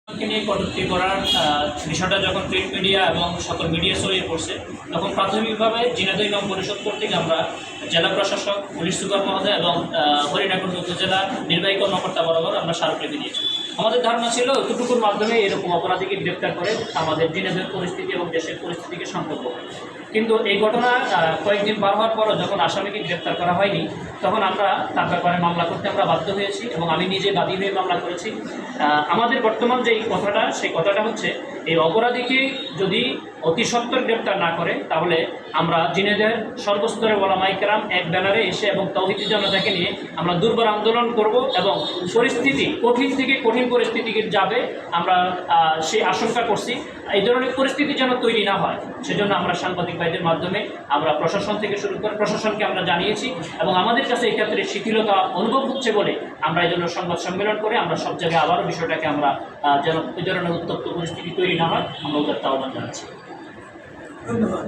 নিয়ে কটূক্তি করার বিষয়টা যখন প্রিন্ট মিডিয়া এবং সকল মিডিয়া ছড়িয়ে পড়ছে, তখন প্রাথমিকভাবে ঝিনাইদহ ইমাম পরিষদ কর্তৃক আমরা জেলা প্রশাসক, পুলিশ সুপার মহোদয় এবং হরিণাকুণ্ড উপজেলা নির্বাহী কর্মকর্তা বরাবর আমরা স্মারকলিপি দিয়েছি। আমাদের ধারণা ছিল এতটুকুর মাধ্যমে এরকম অপরাধীকে গ্রেপ্তার করে আমাদের ঝিনাইদহের পরিস্থিতি এবং দেশের পরিস্থিতিকে সঙ্কল্প করে। কিন্তু এই ঘটনা কয়েকদিন পার হওয়ার পরও যখন আসামিকে গ্রেপ্তার করা হয়নি, তখন আমরা তার ব্যাপারে মামলা করতে আমরা বাধ্য হয়েছি এবং আমি নিজে বাদী হয়ে মামলা করেছি। আমাদের বর্তমান যে কথাটা, সেই কথাটা হচ্ছে এই অপরাধীকে যদি অতি সত্বর গ্রেপ্তার না করে, তাহলে আমরা ঝিনাইদহের সর্বস্তরের ওলামায়ে কেরাম এক ব্যানারে এসে এবং তাওহীদি জনতাকে নিয়ে আমরা দুর্বার আন্দোলন করব এবং পরিস্থিতি কঠিন থেকে কঠিন পরিস্থিতিকে যাবে আমরা সেই আশঙ্কা করছি। এই ধরনের পরিস্থিতি যেন তৈরি না হয়, সেজন্য আমরা সাংবাদিক ভাইদের মাধ্যমে আমরা প্রশাসন থেকে শুরু করে প্রশাসনকে আমরা জানিয়েছি এবং আমাদের কাছে এই ক্ষেত্রে শিথিলতা অনুভব হচ্ছে বলে আমরা এই জন্য সংবাদ সম্মেলন করে আমরা সব জায়গায় আবারও বিষয়টাকে আমরা যেন এই ধরনের উত্তপ্ত পরিস্থিতি তৈরি না হয় আমরা ওদের আহ্বান জানাচ্ছি। ধন্যবাদ।